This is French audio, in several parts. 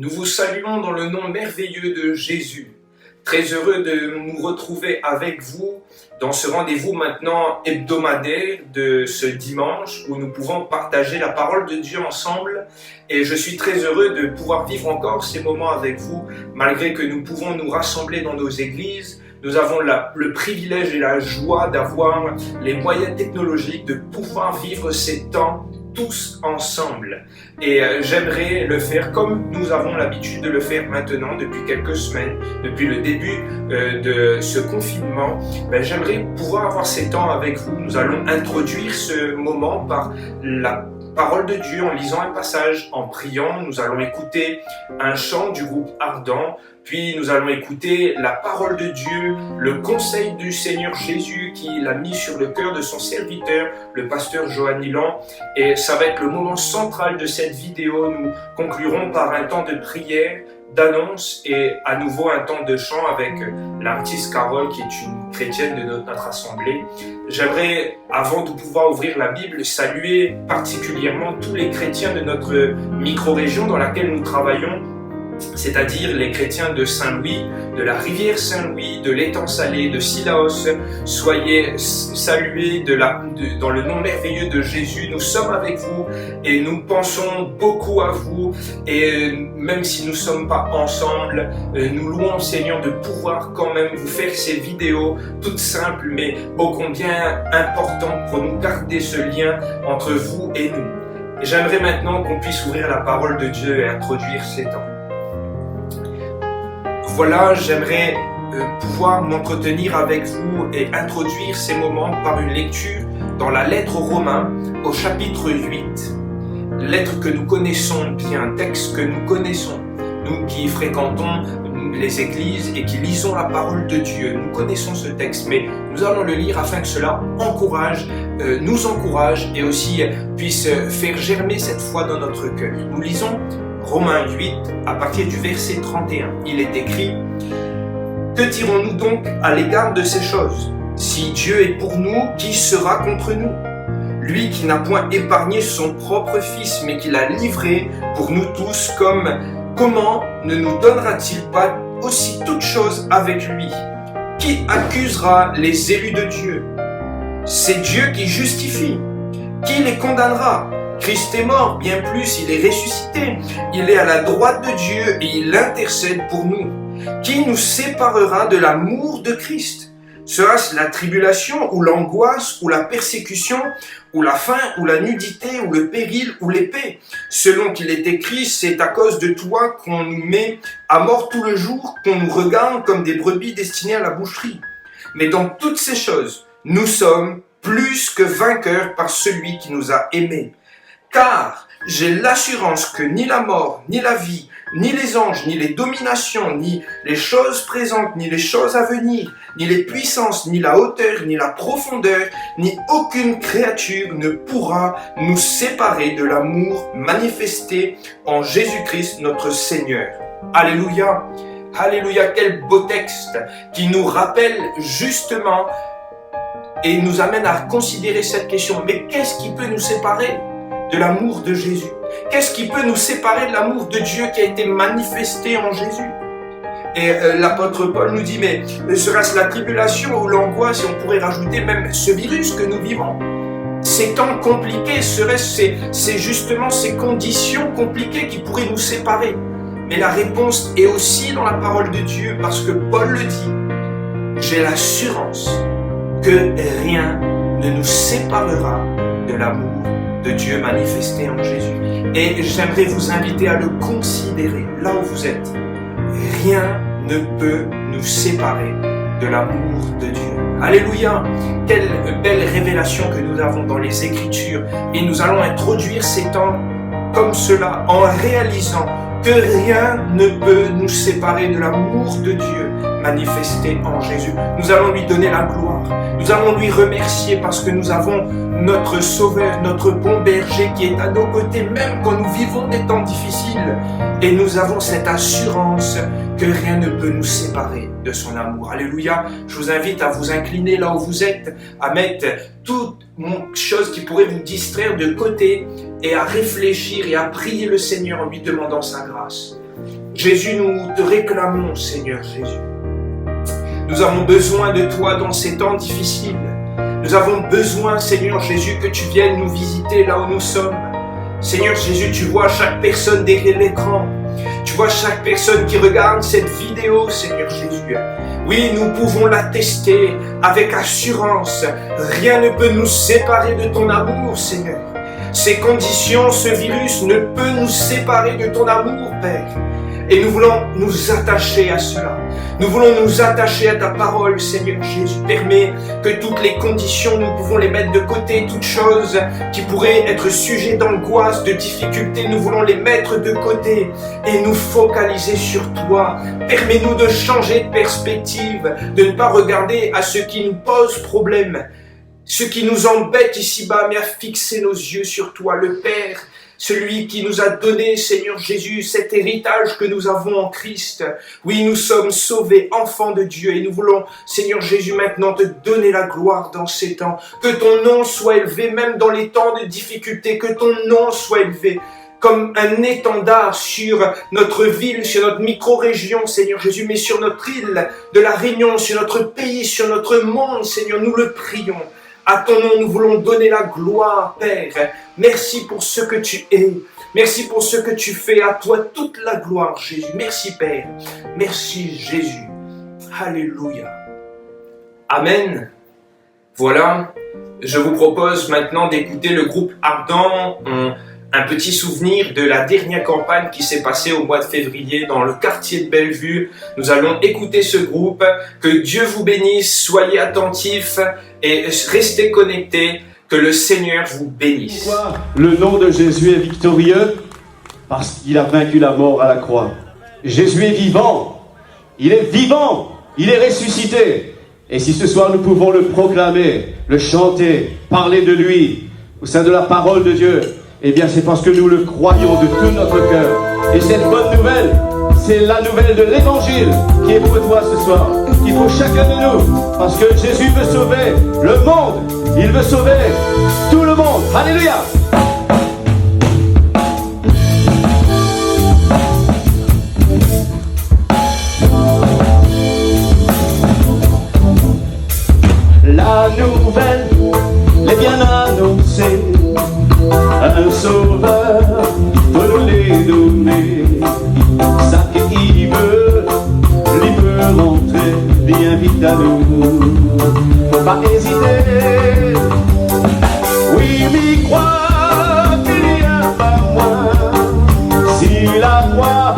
Nous vous saluons dans le nom merveilleux de Jésus. Très heureux de nous retrouver avec vous dans ce rendez-vous maintenant hebdomadaire de ce dimanche où nous pouvons partager la parole de Dieu ensemble. Et je suis très heureux de pouvoir vivre encore ces moments avec vous, malgré que nous pouvons nous rassembler dans nos églises. Nous avons le privilège et la joie d'avoir les moyens technologiques de pouvoir vivre ces temps tous ensemble. Et j'aimerais le faire comme nous avons l'habitude de le faire maintenant depuis quelques semaines, depuis le début de ce confinement. J'aimerais pouvoir avoir ces temps avec vous. Nous allons introduire ce moment par la parole de Dieu en lisant un passage, en priant. Nous allons écouter un chant du groupe Ardent, puis nous allons écouter la parole de Dieu, le conseil du Seigneur Jésus qu'il a mis sur le cœur de son serviteur, le pasteur Johan Ilan. Et ça va être le moment central de cette vidéo. Nous conclurons par un temps de prière, d'annonce et à nouveau un temps de chant avec l'artiste Carole qui est une chrétienne de notre assemblée. J'aimerais, avant de pouvoir ouvrir la Bible, saluer particulièrement tous les chrétiens de notre micro-région dans laquelle nous travaillons, c'est-à-dire les chrétiens de Saint-Louis, de la rivière Saint-Louis, de l'étang Salé, de Sillaos. Soyez salués dans le nom merveilleux de Jésus. Nous sommes avec vous et nous pensons beaucoup à vous. Et même si nous ne sommes pas ensemble, nous louons le Seigneur de pouvoir quand même vous faire ces vidéos toutes simples, mais ô combien importantes pour nous garder ce lien entre vous et nous. Et j'aimerais maintenant qu'on puisse ouvrir la parole de Dieu et introduire ces temps. Voilà, j'aimerais pouvoir m'entretenir avec vous et introduire ces moments par une lecture dans la lettre aux Romains au chapitre 8. Lettre que nous connaissons bien, texte que nous connaissons, nous qui fréquentons les églises et qui lisons la parole de Dieu. Nous connaissons ce texte, mais nous allons le lire afin que cela nous encourage et aussi puisse faire germer cette foi dans notre cœur. Nous lisons Romains 8, à partir du verset 31, il est écrit « Que dirons-nous donc à l'égard de ces choses? Si Dieu est pour nous, qui sera contre nous? Lui qui n'a point épargné son propre Fils, mais qui l'a livré pour nous tous, comment ne nous donnera-t-il pas aussi toutes choses avec lui? Qui accusera les élus de Dieu? C'est Dieu qui justifie. Qui les condamnera? Christ est mort, bien plus, il est ressuscité. Il est à la droite de Dieu et il intercède pour nous. Qui nous séparera de l'amour de Christ? Sera-ce la tribulation, ou l'angoisse, ou la persécution, ou la faim, ou la nudité, ou le péril, ou l'épée? Selon qu'il est écrit, c'est à cause de toi qu'on nous met à mort tout le jour, qu'on nous regarde comme des brebis destinées à la boucherie. Mais dans toutes ces choses, nous sommes plus que vainqueurs par celui qui nous a aimés. Car j'ai l'assurance que ni la mort, ni la vie, ni les anges, ni les dominations, ni les choses présentes, ni les choses à venir, ni les puissances, ni la hauteur, ni la profondeur, ni aucune créature ne pourra nous séparer de l'amour manifesté en Jésus-Christ notre Seigneur. Alléluia! Alléluia! Quel beau texte qui nous rappelle justement et nous amène à considérer cette question. Mais qu'est-ce qui peut nous séparer de l'amour de Jésus? Qu'est-ce qui peut nous séparer de l'amour de Dieu qui a été manifesté en Jésus? Et l'apôtre Paul nous dit, mais sera-ce la tribulation ou l'angoisse, et on pourrait rajouter même ce virus que nous vivons? Ces temps compliqués, c'est justement ces conditions compliquées qui pourraient nous séparer. Mais la réponse est aussi dans la parole de Dieu, parce que Paul le dit, j'ai l'assurance que rien ne nous séparera de l'amour de Dieu manifesté en Jésus. Et j'aimerais vous inviter à le considérer là où vous êtes. Rien ne peut nous séparer de l'amour de Dieu. Alléluia! Quelle belle révélation que nous avons dans les Écritures. Et nous allons introduire ces temps comme cela en réalisant que rien ne peut nous séparer de l'amour de Dieu manifesté en Jésus. Nous allons lui donner la gloire. Nous allons lui remercier parce que nous avons notre Sauveur, notre bon berger qui est à nos côtés, même quand nous vivons des temps difficiles. Et nous avons cette assurance que rien ne peut nous séparer de son amour. Alléluia. Je vous invite à vous incliner là où vous êtes, à mettre toute chose qui pourrait vous distraire de côté et à réfléchir et à prier le Seigneur en lui demandant sa grâce. Jésus, nous te réclamons, Seigneur Jésus. Nous avons besoin de toi dans ces temps difficiles. Nous avons besoin, Seigneur Jésus, que tu viennes nous visiter là où nous sommes. Seigneur Jésus, tu vois chaque personne derrière l'écran. Tu vois chaque personne qui regarde cette vidéo, Seigneur Jésus. Oui, nous pouvons l'attester avec assurance. Rien ne peut nous séparer de ton amour, Seigneur. Ces conditions, ce virus ne peut nous séparer de ton amour, Père. Et nous voulons nous attacher à cela. Nous voulons nous attacher à ta parole, Seigneur Jésus. Permets que toutes les conditions, nous pouvons les mettre de côté. Toutes choses qui pourraient être sujets d'angoisse, de difficultés, nous voulons les mettre de côté et nous focaliser sur toi. Permets-nous de changer de perspective, de ne pas regarder à ce qui nous pose problème, ce qui nous embête ici-bas, mais à fixer nos yeux sur toi, le Père. Celui qui nous a donné, Seigneur Jésus, cet héritage que nous avons en Christ. Oui, nous sommes sauvés, enfants de Dieu, et nous voulons, Seigneur Jésus, maintenant te donner la gloire dans ces temps. Que ton nom soit élevé, même dans les temps de difficulté, que ton nom soit élevé comme un étendard sur notre ville, sur notre micro-région, Seigneur Jésus, mais sur notre île de la Réunion, sur notre pays, sur notre monde, Seigneur, nous le prions. À ton nom, nous voulons donner la gloire, Père. Merci pour ce que tu es. Merci pour ce que tu fais. À toi toute la gloire, Jésus. Merci, Père. Merci, Jésus. Alléluia. Amen. Voilà. Je vous propose maintenant d'écouter le groupe Ardent. Un petit souvenir de la dernière campagne qui s'est passée au mois de février dans le quartier de Bellevue. Nous allons écouter ce groupe. Que Dieu vous bénisse. Soyez attentifs et restez connectés. Que le Seigneur vous bénisse. Le nom de Jésus est victorieux parce qu'il a vaincu la mort à la croix. Jésus est vivant. Il est vivant. Il est ressuscité. Et si ce soir nous pouvons le proclamer, le chanter, parler de lui au sein de la parole de Dieu, eh bien c'est parce que nous le croyons de tout notre cœur. Et cette bonne nouvelle, c'est la nouvelle de l'évangile qui est pour toi ce soir, qui est pour chacun de nous. Parce que Jésus veut sauver le monde. Il veut sauver tout le monde. Alléluia. La nouvelle est bien annoncée. Un sauveur peut nous les donner. Ça qu'il veut, lui peut rentrer, lui invite à nous. Faut pas hésiter. Oui, m'y croire qu'il y a pas moins. Si la croix,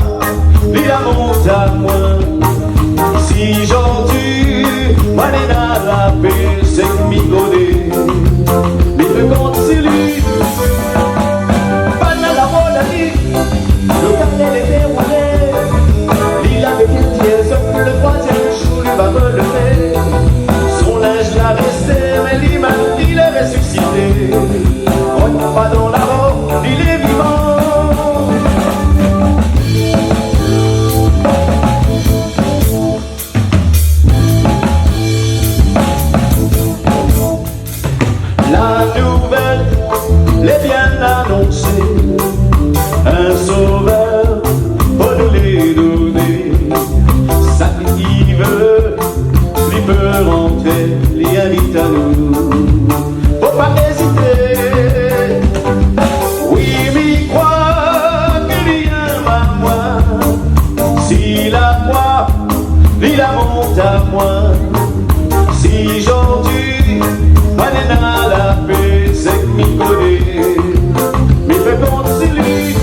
lui la monte à moi. Si j'en tue, moi les n'a la paix, c'est que m'y godé. Mais le compte c'est lui. Pas de la monnaie, le carnet est déroulé. Il avait une pièce, le troisième jour, il va me lever. Son linge l'a resté, mais l'image, il est ressuscité. On n'a pas dans la mort, il est vivant. La nouvelle l'est bien annoncée. Un sauveur pour nous les donner. Ça qui veut, lui peut rentrer, lui invite à nous. Faut pas hésiter. Oui, m'y croire qu'il vient à moi. Si la croix, lui la monte à moi. Si j'en tue, moi n'est pas la paix, c'est que m'y connaît. Mais fait compte c'est lui.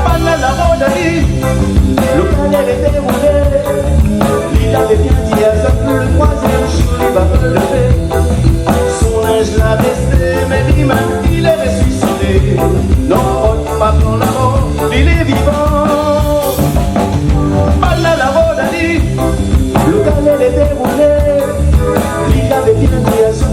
Pas de la monnaie, le carnet est déroulé. Il avait bien dit à ça que le troisième jour il va me lever. Son linge l'a resté, mais l'image il est ressuscité. Non, pas dans la mort, il est vivant. Pas de la monnaie, le carnet est déroulé. Il avait bien dit à ça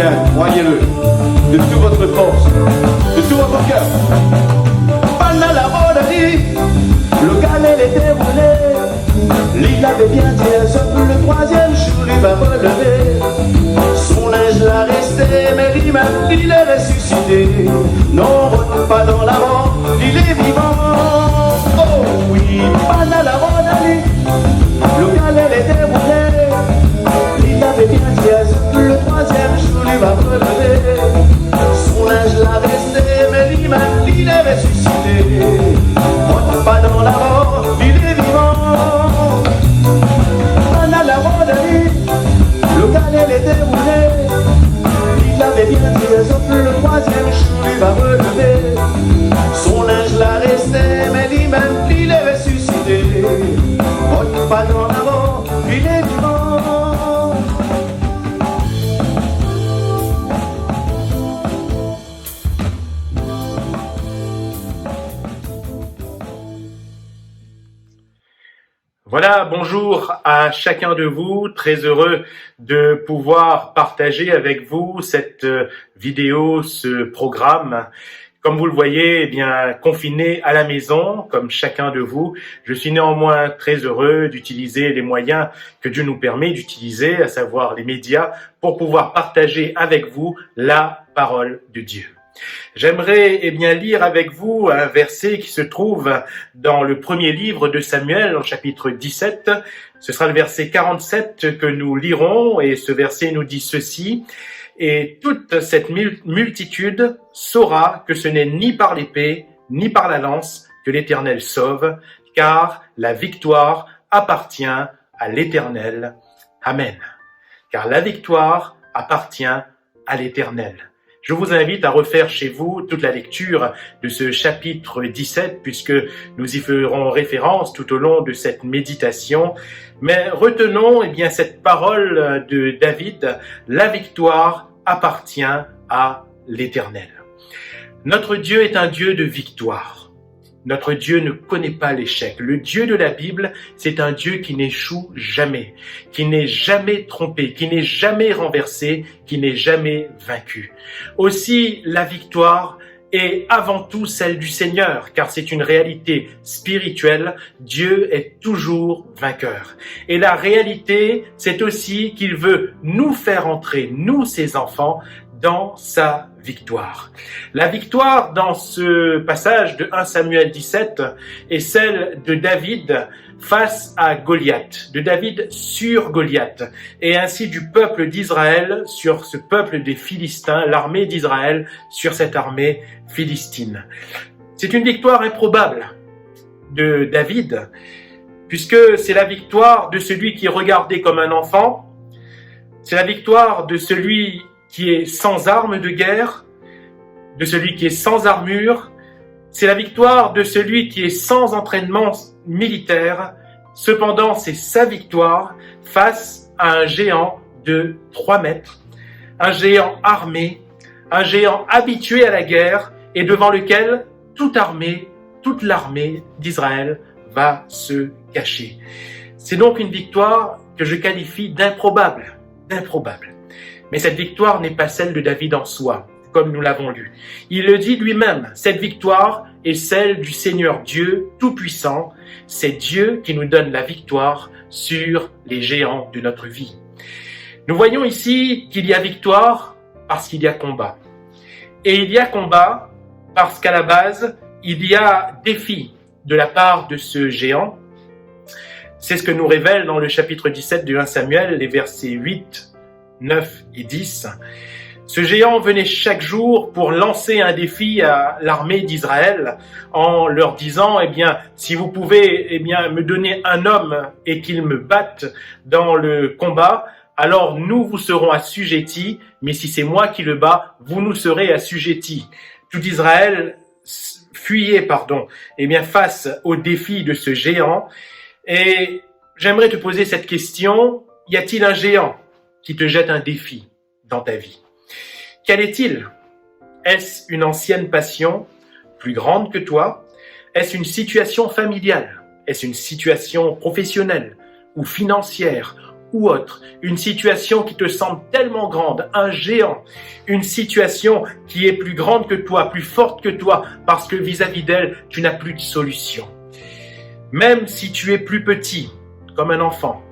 bien, croyez-le, de toute votre force, de tout votre cœur. Pendant la rôderie, le galère était brûlé. L'île avait bien dit, le troisième jour il va relever. Son linge l'a resté, mais lui-même il est ressuscité. Non, retourne pas dans la mort, il est vivant. Oh oui, pendant la rôderie, le galère était brûlé. L'île avait bien dit, le troisième jour il va relever. Son linge l'a resté, mais lui-même il est ressuscité. Retourne pas dans la mort, il est vivant. Pendant la rôderie, le galère était brûlé. Il avait bien dit, le troisième jour il va relever. Son linge l'a resté, mais lui-même il est ressuscité. Retourne pas dans la mort, il est vivant. Voilà, bonjour à chacun de vous, très heureux de pouvoir partager avec vous cette vidéo, ce programme. Comme vous le voyez, eh bien, confiné à la maison, comme chacun de vous, je suis néanmoins très heureux d'utiliser les moyens que Dieu nous permet d'utiliser, à savoir les médias, pour pouvoir partager avec vous la parole de Dieu. J'aimerais lire avec vous un verset qui se trouve dans le premier livre de Samuel, au chapitre 17. Ce sera le verset 47 que nous lirons, et ce verset nous dit ceci: « Et toute cette multitude saura que ce n'est ni par l'épée, ni par la lance que l'Éternel sauve, car la victoire appartient à l'Éternel. Amen. » Car la victoire appartient à l'Éternel. Je vous invite à refaire chez vous toute la lecture de ce chapitre 17, puisque nous y ferons référence tout au long de cette méditation. Mais retenons cette parole de David: la victoire appartient à l'Éternel. Notre Dieu est un Dieu de victoire. Notre Dieu ne connaît pas l'échec. Le Dieu de la Bible, c'est un Dieu qui n'échoue jamais, qui n'est jamais trompé, qui n'est jamais renversé, qui n'est jamais vaincu. Aussi, la victoire est avant tout celle du Seigneur, car c'est une réalité spirituelle. Dieu est toujours vainqueur. Et la réalité, c'est aussi qu'il veut nous faire entrer, nous ses enfants, dans sa victoire. La victoire dans ce passage de 1 Samuel 17 est celle de David face à Goliath, de David sur Goliath, et ainsi du peuple d'Israël sur ce peuple des Philistins, l'armée d'Israël sur cette armée philistine. C'est une victoire improbable de David, puisque c'est la victoire de celui qui est regardé comme un enfant, c'est la victoire de celui qui est sans armes de guerre, de celui qui est sans armure, c'est la victoire de celui qui est sans entraînement militaire. Cependant, c'est sa victoire face à un géant de 3 mètres, un géant armé, un géant habitué à la guerre et devant lequel toute l'armée d'Israël va se cacher. C'est donc une victoire que je qualifie d'improbable. Mais cette victoire n'est pas celle de David en soi, comme nous l'avons lu. Il le dit lui-même, cette victoire est celle du Seigneur Dieu Tout-Puissant. C'est Dieu qui nous donne la victoire sur les géants de notre vie. Nous voyons ici qu'il y a victoire parce qu'il y a combat. Et il y a combat parce qu'à la base, il y a défi de la part de ce géant. C'est ce que nous révèle dans le chapitre 17 de 1 Samuel, les versets 8, 9 et 10. Ce géant venait chaque jour pour lancer un défi à l'armée d'Israël en leur disant, si vous pouvez, me donner un homme et qu'il me batte dans le combat, alors nous vous serons assujettis, mais si c'est moi qui le bats, vous nous serez assujettis. Tout Israël fuyait, face au défi de ce géant. Et j'aimerais te poser cette question: y a-t-il un géant qui te jette un défi dans ta vie? Quel est-il? Est-ce une ancienne passion plus grande que toi? Est-ce une situation familiale? Est-ce une situation professionnelle ou financière ou autre, une situation qui te semble tellement grande, un géant, une situation qui est plus grande que toi, plus forte que toi, parce que vis-à-vis d'elle, tu n'as plus de solution. Même si tu es plus petit, comme un enfant,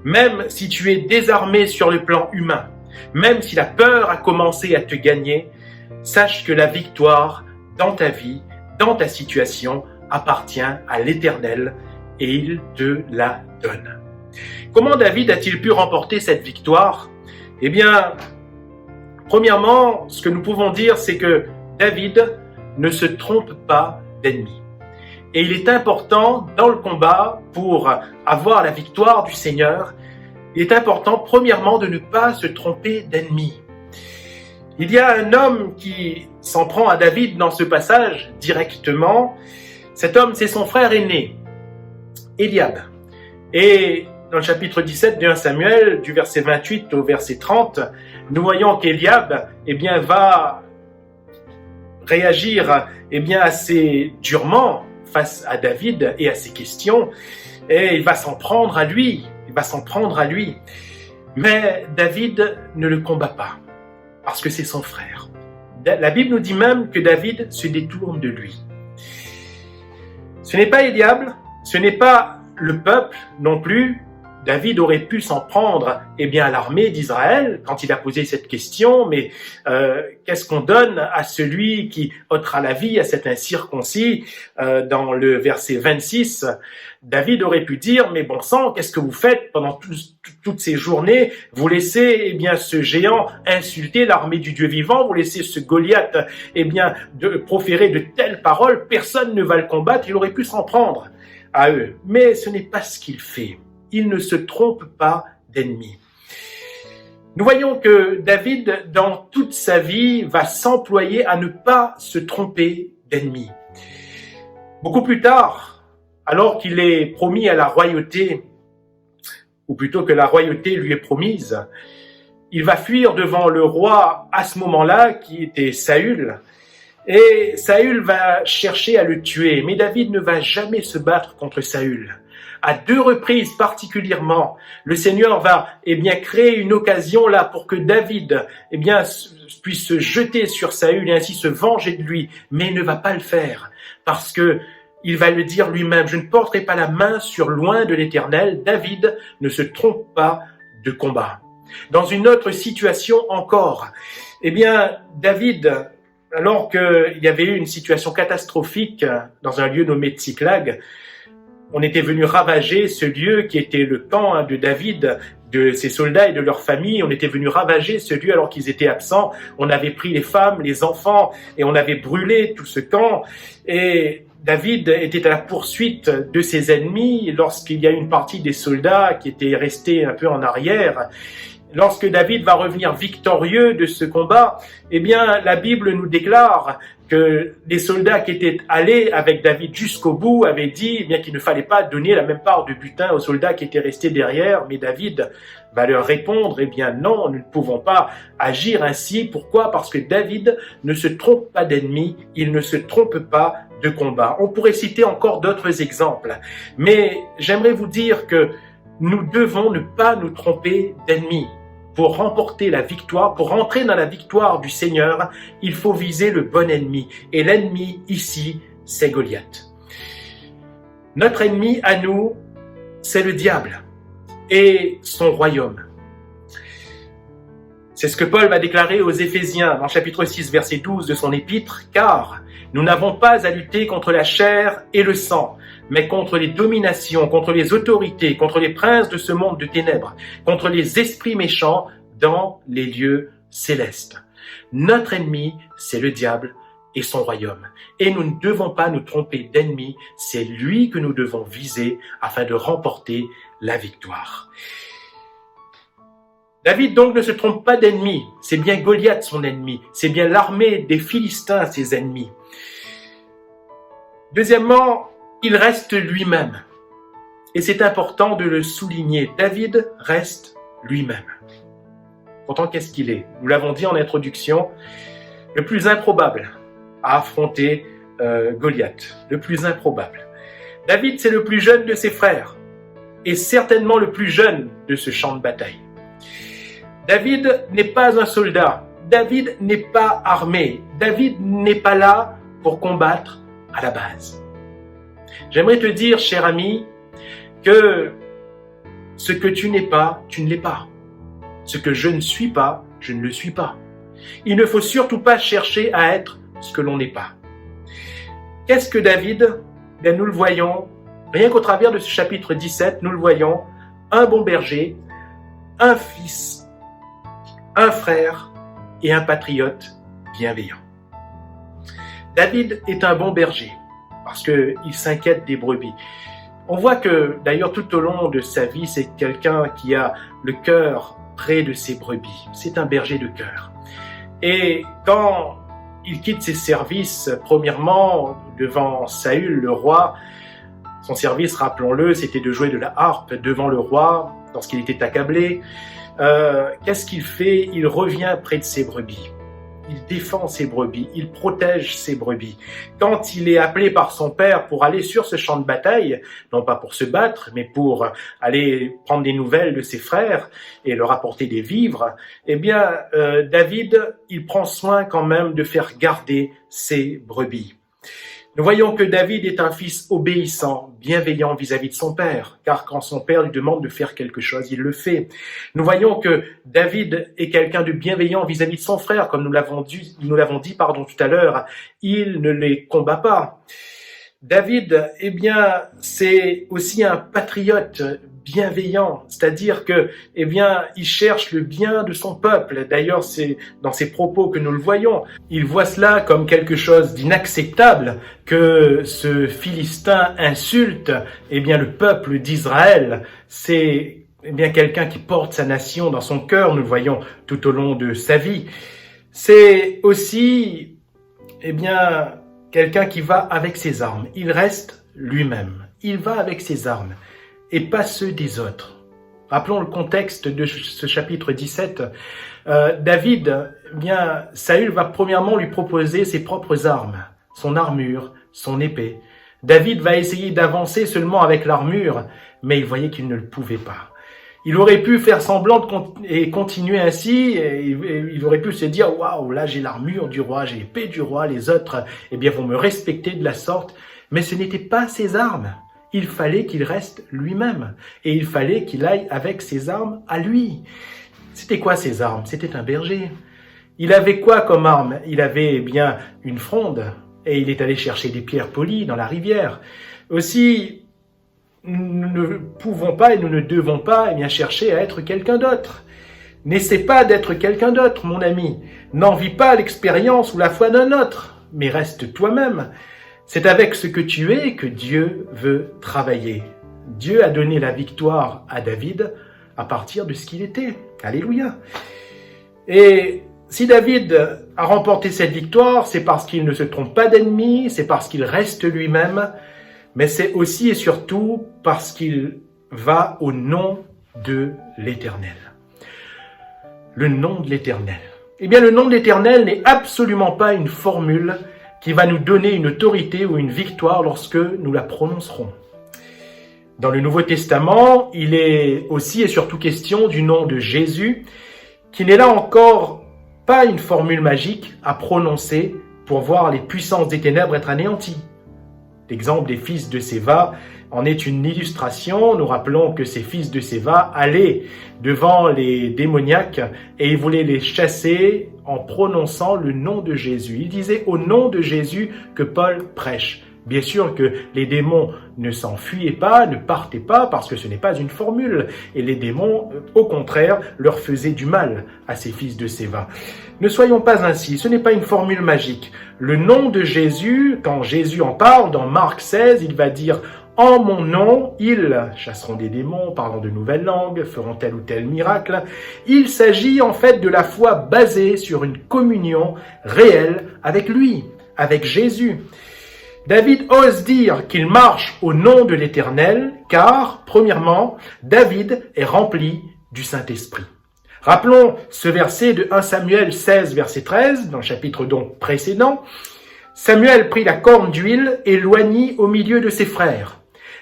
même si tu es désarmé sur le plan humain, même si la peur a commencé à te gagner, sache que la victoire dans ta vie, dans ta situation, appartient à l'Éternel et il te la donne. Comment David a-t-il pu remporter cette victoire? Eh bien, premièrement, ce que nous pouvons dire, c'est que David ne se trompe pas d'ennemi. Et il est important dans le combat, pour avoir la victoire du Seigneur, il est important premièrement de ne pas se tromper d'ennemi. Il y a un homme qui s'en prend à David dans ce passage directement. Cet homme, c'est son frère aîné, Eliab. Et dans le chapitre 17 de 1 Samuel, du verset 28 au verset 30, nous voyons qu'Eliab va réagir assez durement face à David et à ses questions, et il va s'en prendre à lui. Mais David ne le combat pas, parce que c'est son frère. La Bible nous dit même que David se détourne de lui. Ce n'est pas Eliab, ce n'est pas le peuple non plus. David aurait pu s'en prendre à l'armée d'Israël quand il a posé cette question, mais qu'est-ce qu'on donne à celui qui ôtera la vie à cet incirconcis? Dans le verset 26, David aurait pu dire, mais bon sang, qu'est-ce que vous faites pendant toutes ces journées? Vous laissez ce géant insulter l'armée du Dieu vivant, vous laissez ce Goliath de proférer de telles paroles, personne ne va le combattre. Il aurait pu s'en prendre à eux, mais ce n'est pas ce qu'il fait. Il ne se trompe pas d'ennemi. Nous voyons que David, dans toute sa vie, va s'employer à ne pas se tromper d'ennemi. Beaucoup plus tard, alors qu'il est promis à la royauté, ou plutôt que la royauté lui est promise, il va fuir devant le roi à ce moment-là, qui était Saül, et Saül va chercher à le tuer, mais David ne va jamais se battre contre Saül. À 2 reprises particulièrement, le Seigneur va créer une occasion là pour que David puisse se jeter sur Saül et ainsi se venger de lui, mais il ne va pas le faire parce que il va le dire lui-même, je ne porterai pas la main sur loin de l'Éternel. David ne se trompe pas de combat. Dans une autre situation encore, David, alors qu'il y avait eu une situation catastrophique dans un lieu nommé Tsiklag, on était venu ravager ce lieu qui était le camp de David, de ses soldats et de leurs familles. On était venu ravager ce lieu alors qu'ils étaient absents. On avait pris les femmes, les enfants et on avait brûlé tout ce camp. Et David était à la poursuite de ses ennemis lorsqu'il y a une partie des soldats qui étaient restés un peu en arrière. Lorsque David va revenir victorieux de ce combat, la Bible nous déclare que les soldats qui étaient allés avec David jusqu'au bout avaient dit qu'il ne fallait pas donner la même part de butin aux soldats qui étaient restés derrière, mais David va leur répondre, non, nous ne pouvons pas agir ainsi. Pourquoi? Parce que David ne se trompe pas d'ennemi, il ne se trompe pas de combat. On pourrait citer encore d'autres exemples, mais j'aimerais vous dire que nous devons ne pas nous tromper d'ennemi. Pour remporter la victoire, pour rentrer dans la victoire du Seigneur, il faut viser le bon ennemi. Et l'ennemi ici, c'est Goliath. Notre ennemi à nous, c'est le diable et son royaume. C'est ce que Paul va déclarer aux Éphésiens dans chapitre 6, verset 12 de son épître, « Car nous n'avons pas à lutter contre la chair et le sang, mais contre les dominations, contre les autorités, contre les princes de ce monde de ténèbres, contre les esprits méchants dans les lieux célestes. » Notre ennemi, c'est le diable et son royaume. Et nous ne devons pas nous tromper d'ennemi, c'est lui que nous devons viser afin de remporter la victoire. David donc ne se trompe pas d'ennemi, c'est bien Goliath son ennemi, c'est bien l'armée des Philistins ses ennemis. Deuxièmement, il reste lui-même. Et c'est important de le souligner, David reste lui-même. Pourtant, qu'est-ce qu'il est? Nous l'avons dit en introduction, le plus improbable à affronter Goliath, le plus improbable. David, c'est le plus jeune de ses frères. est certainement le plus jeune de ce champ de bataille. David n'est pas un soldat, David n'est pas armé, David n'est pas là pour combattre à la base. J'aimerais te dire, cher ami, que ce que tu n'es pas, tu ne l'es pas. Ce que je ne suis pas, je ne le suis pas. Il ne faut surtout pas chercher à être ce que l'on n'est pas. Qu'est-ce que David ? Bien, nous le voyons, rien qu'au travers de ce chapitre 17, nous le voyons, un bon berger, un fils, un frère et un patriote bienveillant. David est un bon berger parce qu'il s'inquiète des brebis. On voit que d'ailleurs tout au long de sa vie, c'est quelqu'un qui a le cœur près de ses brebis. C'est un berger de cœur. Et quand il quitte ses services, premièrement, devant Saül, le roi, son service, rappelons-le, c'était de jouer de la harpe devant le roi lorsqu'il était accablé. Qu'est-ce qu'il fait ? Il revient près de ses brebis. Il défend ses brebis, il protège ses brebis. Quand il est appelé par son père pour aller sur ce champ de bataille, non pas pour se battre, mais pour aller prendre des nouvelles de ses frères et leur apporter des vivres, eh bien, David, il prend soin quand même de faire garder ses brebis. Nous voyons que David est un fils obéissant, bienveillant vis-à-vis de son père, car quand son père lui demande de faire quelque chose, il le fait. Nous voyons que David est quelqu'un de bienveillant vis-à-vis de son frère, comme nous l'avons dit tout à l'heure, il ne les combat pas. David, eh bien, c'est aussi un patriote bienveillant, c'est-à-dire que, eh bien, il cherche le bien de son peuple. D'ailleurs, c'est dans ses propos que nous le voyons. Il voit cela comme quelque chose d'inacceptable que ce Philistin insulte, eh bien, le peuple d'Israël. C'est, eh bien, quelqu'un qui porte sa nation dans son cœur, nous le voyons tout au long de sa vie. C'est aussi, eh bien, quelqu'un qui va avec ses armes. Il reste lui-même. Il va avec ses armes et pas ceux des autres. Rappelons le contexte de ce chapitre 17. David, eh bien, Saül va premièrement lui proposer ses propres armes, son armure, son épée. David va essayer d'avancer seulement avec l'armure, mais il voyait qu'il ne le pouvait pas. Il aurait pu faire semblant et continuer ainsi, et il aurait pu se dire « Waouh, là j'ai l'armure du roi, j'ai l'épée du roi, les autres eh bien, vont me respecter de la sorte. » Mais ce n'était pas ses armes. Il fallait qu'il reste lui-même, et il fallait qu'il aille avec ses armes à lui. C'était quoi ses armes ? C'était un berger. Il avait quoi comme arme ? Il avait eh bien une fronde, et il est allé chercher des pierres polies dans la rivière. Aussi, nous ne pouvons pas et nous ne devons pas eh bien, chercher à être quelqu'un d'autre. N'essaie pas d'être quelqu'un d'autre, mon ami. N'envie pas l'expérience ou la foi d'un autre, mais reste toi-même. C'est avec ce que tu es que Dieu veut travailler. Dieu a donné la victoire à David à partir de ce qu'il était. Alléluia. Et si David a remporté cette victoire, c'est parce qu'il ne se trompe pas d'ennemi, c'est parce qu'il reste lui-même, mais c'est aussi et surtout parce qu'il va au nom de l'Éternel. Le nom de l'Éternel. Eh bien, le nom de l'Éternel n'est absolument pas une formule qui va nous donner une autorité ou une victoire lorsque nous la prononcerons. Dans le Nouveau Testament, il est aussi et surtout question du nom de Jésus, qui n'est là encore pas une formule magique à prononcer pour voir les puissances des ténèbres être anéanties. L'exemple des fils de Séva en est une illustration. Nous rappelons que ces fils de Séva allaient devant les démoniaques et ils voulaient les chasser en prononçant le nom de Jésus. Ils disaient au nom de Jésus que Paul prêche. Bien sûr que les démons ne s'enfuyaient pas, ne partaient pas, parce que ce n'est pas une formule. Et les démons, au contraire, leur faisaient du mal à ces fils de Séva. Ne soyons pas ainsi, ce n'est pas une formule magique. Le nom de Jésus, quand Jésus en parle, dans Marc 16, il va dire « En mon nom, ils chasseront des démons, parleront de nouvelles langues, feront tel ou tel miracle. » Il s'agit en fait de la foi basée sur une communion réelle avec lui, avec Jésus. David ose dire qu'il marche au nom de l'Éternel, car, premièrement, David est rempli du Saint-Esprit. Rappelons ce verset de 1 Samuel 16, verset 13, dans le chapitre donc précédent. Samuel prit la corne d'huile et l'oignit au milieu de ses frères.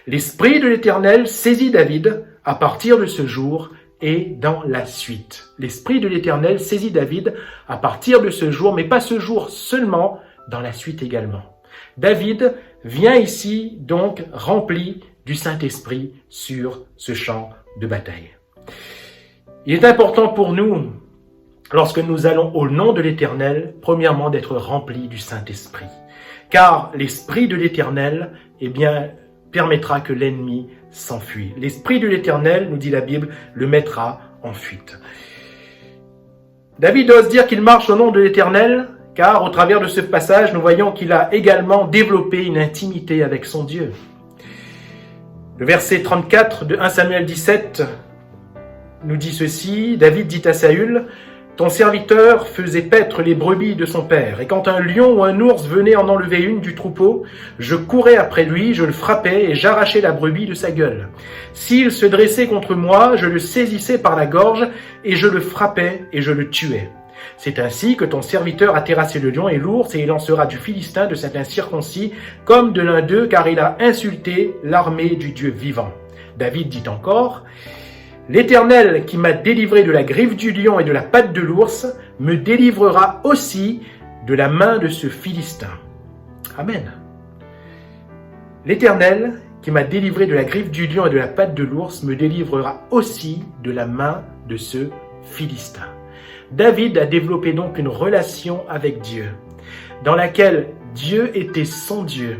L'Esprit de l'Éternel saisit David à partir de ce jour et dans la suite. L'Esprit de l'Éternel saisit David à partir de ce jour, mais pas ce jour seulement, dans la suite également. David vient ici donc rempli du Saint-Esprit sur ce champ de bataille. Il est important pour nous, lorsque nous allons au nom de l'Éternel, premièrement d'être remplis du Saint-Esprit. Car l'Esprit de l'Éternel, permettra que l'ennemi s'enfuit. L'Esprit de l'Éternel, nous dit la Bible, le mettra en fuite. David ose dire qu'il marche au nom de l'Éternel, car au travers de ce passage, nous voyons qu'il a également développé une intimité avec son Dieu. Le verset 34 de 1 Samuel 17 nous dit ceci, David dit à Saül, « Ton serviteur faisait paître les brebis de son père, et quand un lion ou un ours venait en enlever une du troupeau, je courais après lui, je le frappais et j'arrachais la brebis de sa gueule. S'il se dressait contre moi, je le saisissais par la gorge et je le frappais et je le tuais. C'est ainsi que ton serviteur a terrassé le lion et l'ours, et il en sera du Philistin de cet incirconcis, comme de l'un d'eux, car il a insulté l'armée du Dieu vivant. » David dit encore, « L'Éternel qui m'a délivré de la griffe du lion et de la patte de l'ours, me délivrera aussi de la main de ce Philistin. » Amen. L'Éternel qui m'a délivré de la griffe du lion et de la patte de l'ours, me délivrera aussi de la main de ce Philistin. David a développé donc une relation avec Dieu, dans laquelle Dieu était son Dieu.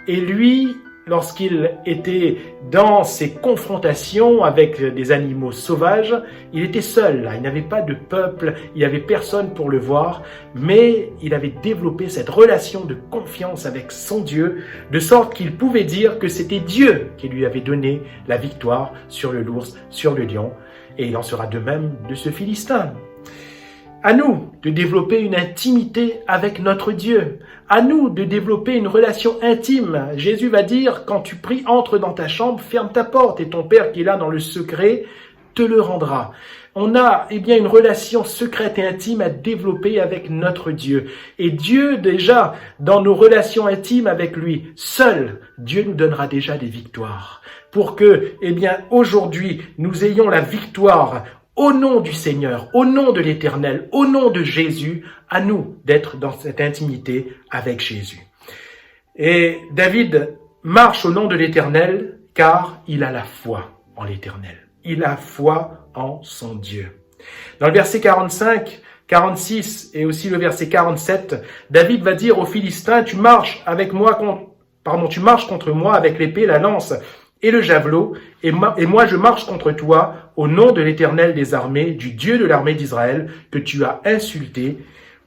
Et lui, lorsqu'il était dans ses confrontations avec des animaux sauvages, il était seul, là. Il n'avait pas de peuple, il n'y avait personne pour le voir, mais il avait développé cette relation de confiance avec son Dieu, de sorte qu'il pouvait dire que c'était Dieu qui lui avait donné la victoire sur l'ours, sur le lion, et il en sera de même de ce Philistin. À nous de développer une intimité avec notre Dieu. À nous de développer une relation intime. Jésus va dire, quand tu pries, entre dans ta chambre, ferme ta porte et ton Père qui est là dans le secret te le rendra. On a une relation secrète et intime à développer avec notre Dieu. Et Dieu, déjà, dans nos relations intimes avec lui, seul, Dieu nous donnera déjà des victoires. Pour que, aujourd'hui, nous ayons la victoire au nom du Seigneur, au nom de l'Éternel, au nom de Jésus, à nous d'être dans cette intimité avec Jésus. Et David marche au nom de l'Éternel car il a la foi en l'Éternel. Il a foi en son Dieu. Dans le verset 45, 46 et aussi le verset 47, David va dire aux Philistins, tu marches contre moi avec l'épée, la lance et le javelot, et moi je marche contre toi au nom de l'Éternel des armées, du Dieu de l'armée d'Israël, que tu as insulté.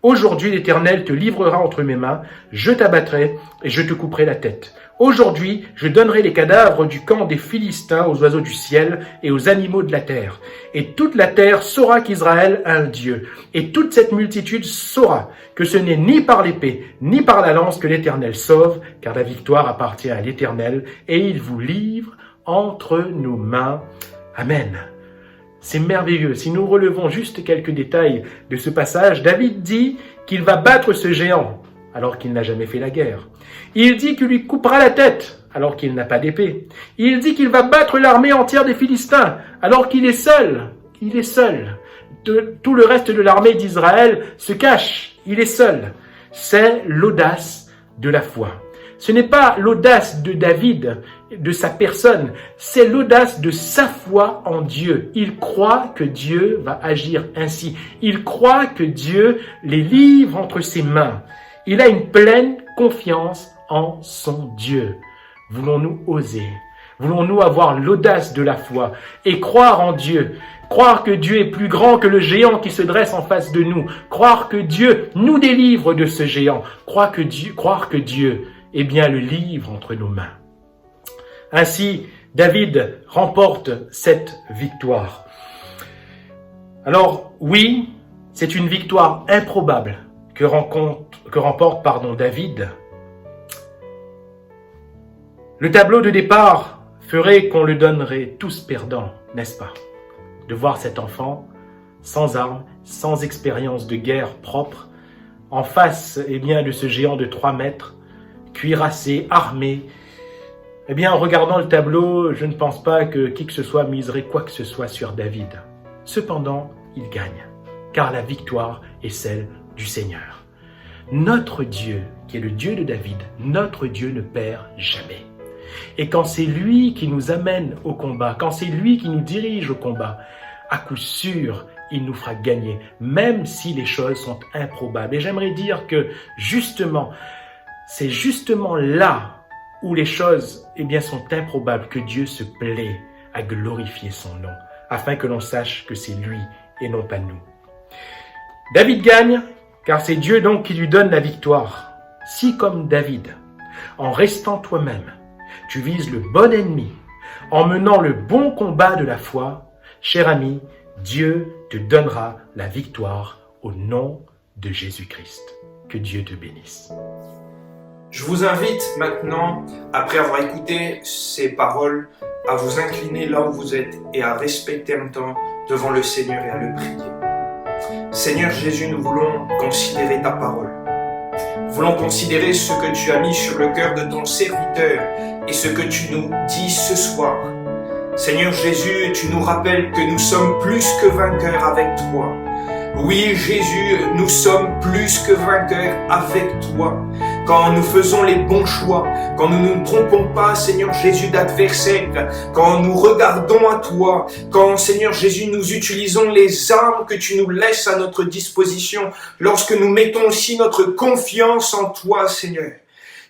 Aujourd'hui l'Éternel te livrera entre mes mains, je t'abattrai et je te couperai la tête. Aujourd'hui je donnerai les cadavres du camp des Philistins aux oiseaux du ciel et aux animaux de la terre. Et toute la terre saura qu'Israël a un Dieu. Et toute cette multitude saura que ce n'est ni par l'épée, ni par la lance que l'Éternel sauve, car la victoire appartient à l'Éternel, et il vous livre entre nos mains. Amen. C'est merveilleux. Si nous relevons juste quelques détails de ce passage, David dit qu'il va battre ce géant, alors qu'il n'a jamais fait la guerre. Il dit qu'il lui coupera la tête, alors qu'il n'a pas d'épée. Il dit qu'il va battre l'armée entière des Philistins, alors qu'il est seul. Il est seul. Tout le reste de l'armée d'Israël se cache. Il est seul. C'est l'audace de la foi. Ce n'est pas l'audace de David, de sa personne, c'est l'audace de sa foi en Dieu. Il croit que Dieu va agir ainsi. Il croit que Dieu les livre entre ses mains. Il a une pleine confiance en son Dieu. Voulons-nous oser? Voulons-nous avoir l'audace de la foi et croire en Dieu? Croire que Dieu est plus grand que le géant qui se dresse en face de nous. Croire que Dieu nous délivre de ce géant. Croire que Dieu le livre entre nos mains. Ainsi, David remporte cette victoire. Alors, oui, c'est une victoire improbable que remporte David. Le tableau de départ ferait qu'on le donnerait tous perdants, n'est-ce pas? De voir cet enfant sans armes, sans expérience de guerre propre, en face de ce géant de 3 mets, cuirassé, armé, Eh bien, en regardant le tableau, je ne pense pas que qui que ce soit miserait quoi que ce soit sur David. Cependant, il gagne, car la victoire est celle du Seigneur. Notre Dieu, qui est le Dieu de David, notre Dieu ne perd jamais. Et quand c'est lui qui nous amène au combat, quand c'est lui qui nous dirige au combat, à coup sûr, il nous fera gagner, même si les choses sont improbables. Et j'aimerais dire que justement, c'est justement là où les choses sont improbables que Dieu se plaît à glorifier son nom, afin que l'on sache que c'est lui et non pas nous. David gagne, car c'est Dieu donc qui lui donne la victoire. Si comme David, en restant toi-même, tu vises le bon ennemi, en menant le bon combat de la foi, cher ami, Dieu te donnera la victoire au nom de Jésus-Christ. Que Dieu te bénisse. Je vous invite maintenant, après avoir écouté ces paroles, à vous incliner là où vous êtes et à respecter un temps devant le Seigneur et à le prier. Seigneur Jésus, nous voulons considérer ta parole. Nous voulons considérer ce que tu as mis sur le cœur de ton serviteur et ce que tu nous dis ce soir. Seigneur Jésus, tu nous rappelles que nous sommes plus que vainqueurs avec toi. Oui, Jésus, nous sommes plus que vainqueurs avec toi. Quand nous faisons les bons choix, quand nous ne nous trompons pas, Seigneur Jésus, d'adversaires, quand nous regardons à toi, quand, Seigneur Jésus, nous utilisons les armes que tu nous laisses à notre disposition, lorsque nous mettons aussi notre confiance en toi, Seigneur.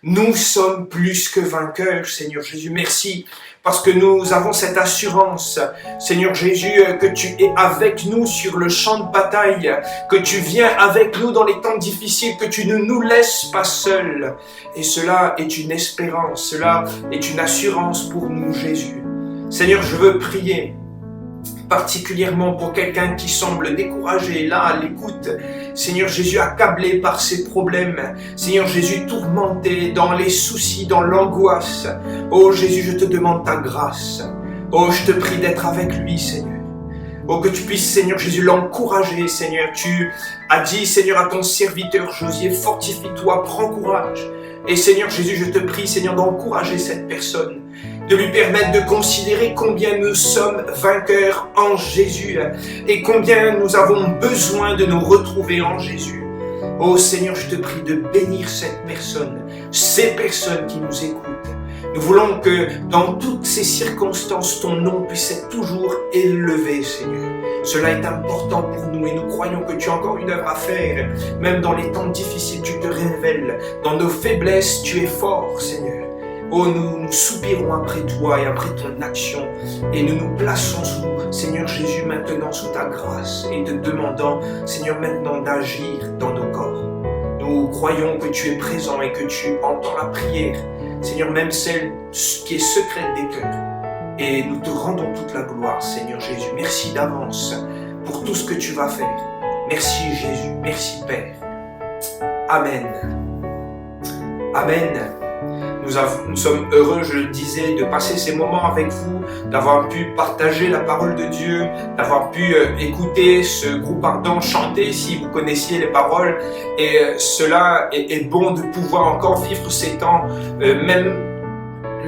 Nous sommes plus que vainqueurs, Seigneur Jésus. Merci parce que nous avons cette assurance, Seigneur Jésus, que tu es avec nous sur le champ de bataille, que tu viens avec nous dans les temps difficiles, que tu ne nous laisses pas seuls. Et cela est une espérance, cela est une assurance pour nous, Jésus. Seigneur, je veux prier particulièrement pour quelqu'un qui semble découragé, là, à l'écoute. Seigneur Jésus, accablé par ses problèmes. Seigneur Jésus, tourmenté dans les soucis, dans l'angoisse. Oh Jésus, je te demande ta grâce. Oh, je te prie d'être avec lui, Seigneur. Oh, que tu puisses, Seigneur Jésus, l'encourager, Seigneur. Tu as dit, Seigneur, à ton serviteur Josier, fortifie-toi, prends courage. Et Seigneur Jésus, je te prie, Seigneur, d'encourager cette personne, de lui permettre de considérer combien nous sommes vainqueurs en Jésus et combien nous avons besoin de nous retrouver en Jésus. Oh Seigneur, je te prie de bénir cette personne, ces personnes qui nous écoutent. Nous voulons que dans toutes ces circonstances, ton nom puisse être toujours élevé, Seigneur. Cela est important pour nous et nous croyons que tu as encore une œuvre à faire. Même dans les temps difficiles, tu te révèles. Dans nos faiblesses, tu es fort, Seigneur. Oh, nous soupirons après toi et après ton action et nous nous plaçons Seigneur Jésus, maintenant sous ta grâce et te demandant, Seigneur, maintenant d'agir dans nos corps. Nous croyons que tu es présent et que tu entends la prière, Seigneur, même celle qui est secrète des cœurs. Et nous te rendons toute la gloire, Seigneur Jésus. Merci d'avance pour tout ce que tu vas faire. Merci Jésus, merci Père. Amen. Amen. Nous sommes heureux, je le disais, de passer ces moments avec vous, d'avoir pu partager la parole de Dieu, d'avoir pu écouter ce groupe ardent chanter si vous connaissiez les paroles. Et cela est bon de pouvoir encore vivre ces temps, même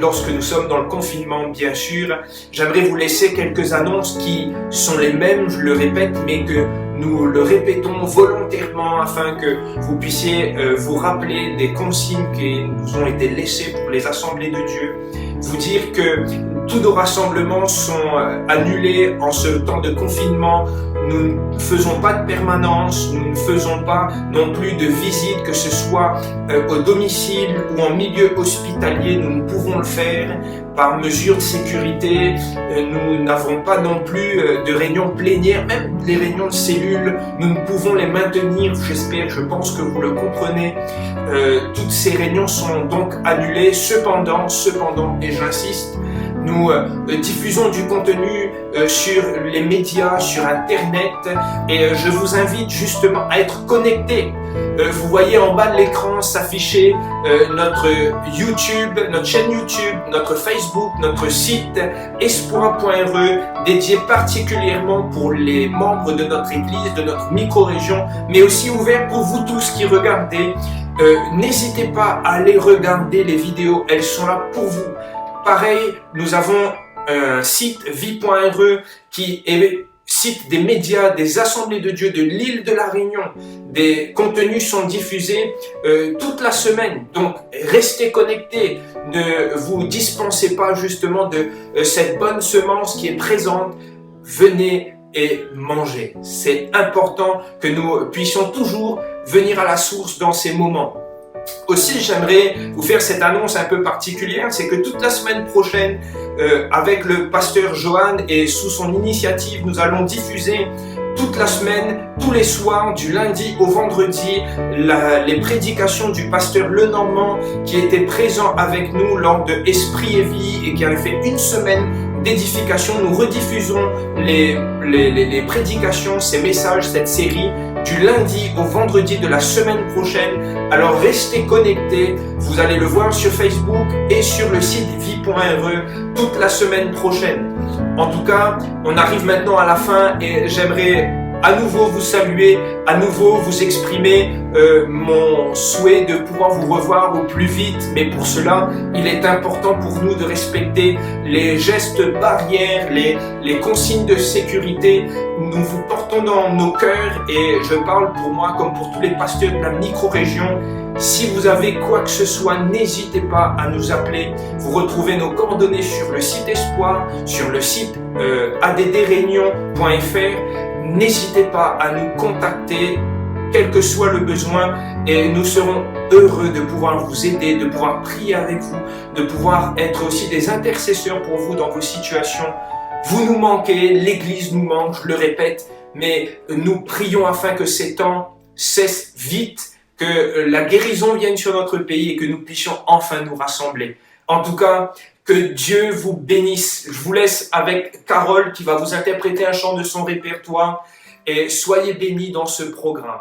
lorsque nous sommes dans le confinement, bien sûr. J'aimerais vous laisser quelques annonces qui sont les mêmes, je le répète, mais que nous le répétons volontairement afin que vous puissiez vous rappeler des consignes qui nous ont été laissées pour les assemblées de Dieu. Vous dire que tous nos rassemblements sont annulés en ce temps de confinement. Nous ne faisons pas de permanence, nous ne faisons pas non plus de visite, que ce soit au domicile ou en milieu hospitalier. Nous ne pouvons le faire par mesure de sécurité. Nous n'avons pas non plus de réunions plénières, même les réunions de cellules, nous ne pouvons les maintenir, j'espère, je pense que vous le comprenez. Toutes ces réunions sont donc annulées. Cependant, et j'insiste, nous diffusons du contenu sur les médias, sur Internet, et je vous invite justement à être connectés. Vous voyez en bas de l'écran s'afficher notre YouTube, notre chaîne YouTube, notre Facebook, notre site espoir.re, dédié particulièrement pour les membres de notre église, de notre micro-région, mais aussi ouvert pour vous tous qui regardez. N'hésitez pas à aller regarder les vidéos, elles sont là pour vous. Pareil, nous avons un site vie.re qui est site des médias, des assemblées de Dieu de l'île de la Réunion. Des contenus sont diffusés toute la semaine. Donc, restez connectés. Ne vous dispensez pas justement de cette bonne semence qui est présente. Venez et mangez. C'est important que nous puissions toujours venir à la source dans ces moments. Aussi, j'aimerais vous faire cette annonce un peu particulière, c'est que toute la semaine prochaine, avec le pasteur Johan et sous son initiative, nous allons diffuser toute la semaine, tous les soirs, du lundi au vendredi, les prédications du pasteur Lenormand qui était présent avec nous lors de Esprit et Vie et qui avait fait une semaine d'édification. Nous rediffusons les prédications, ces messages, cette série du lundi au vendredi de la semaine prochaine. Alors restez connectés, vous allez le voir sur Facebook et sur le site vie.re toute la semaine prochaine. En tout cas, on arrive maintenant à la fin et j'aimerais à nouveau vous saluer, à nouveau vous exprimer mon souhait de pouvoir vous revoir au plus vite. Mais pour cela, il est important pour nous de respecter les gestes barrières, les consignes de sécurité. Nous vous portons dans nos cœurs et je parle pour moi comme pour tous les pasteurs de la micro-région. Si vous avez quoi que ce soit, n'hésitez pas à nous appeler. Vous retrouvez nos coordonnées sur le site Espoir, sur le site addréunion.fr. N'hésitez pas à nous contacter, quel que soit le besoin, et nous serons heureux de pouvoir vous aider, de pouvoir prier avec vous, de pouvoir être aussi des intercesseurs pour vous dans vos situations. Vous nous manquez, l'Église nous manque, je le répète, mais nous prions afin que ces temps cessent vite, que la guérison vienne sur notre pays et que nous puissions enfin nous rassembler. En tout cas, que Dieu vous bénisse. Je vous laisse avec Carole qui va vous interpréter un chant de son répertoire et soyez bénis dans ce programme.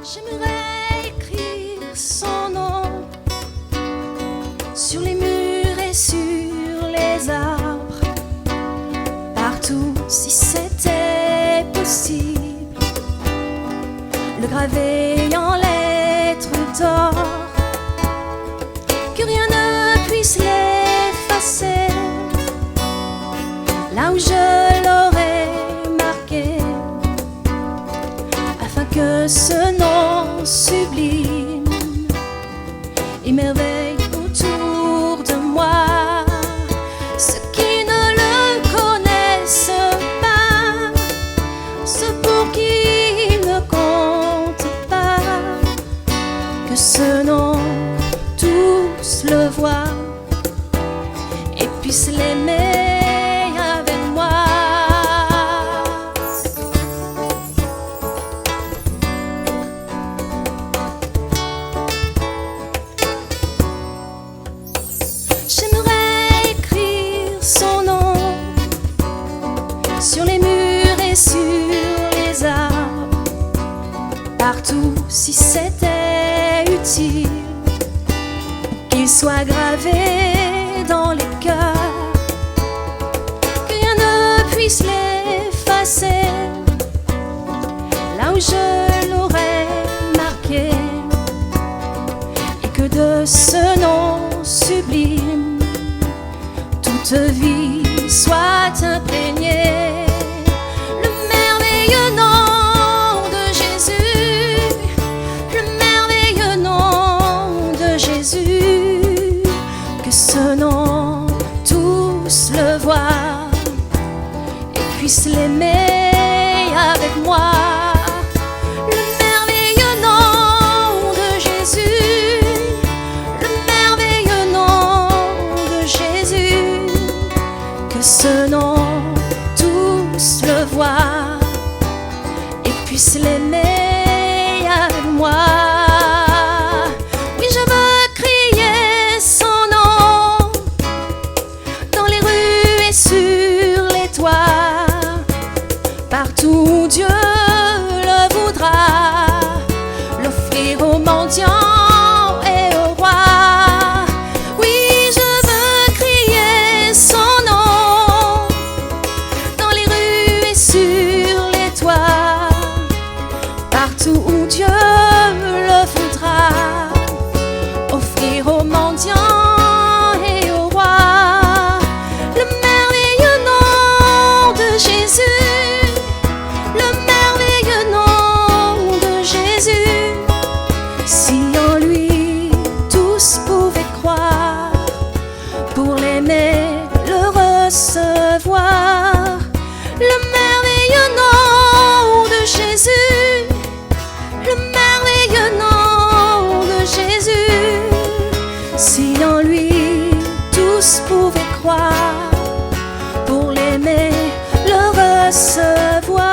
J'aimerais écrire son nom sur les murs et sur les arbres, partout si c'était possible, le graver en lettres d'or, que rien ne puisse l'effacer, là où je l'aurais marqué, afin que ce nom sublime émerveille autour de moi ceux qui ne le connaissent pas, ceux pour qui il ne compte pas, que ce nom tous le voient et puissent l'aimer avec moi. J'aimerais écrire son nom sur les murs et sur les arbres, partout si c'était utile, qu'il soit gravé dans les cœurs, que rien ne puisse l'effacer, là où je l'aurais marqué, et que de ce nom sublime toute vie soit imprégnée. Le merveilleux nom de Jésus, le merveilleux nom de Jésus, que ce nom tous le voient et puissent l'aimer avec moi. Le merveilleux nom de Jésus, le merveilleux nom de Jésus, que ce nom tous le voient et puissent l'aimer avec moi. Oui, je veux crier son nom dans les rues et sur les toits, partout où Dieu le voudra, l'offrir aux mendiants et aux rois. Oui, je veux crier son nom dans les rues aimer le recevoir.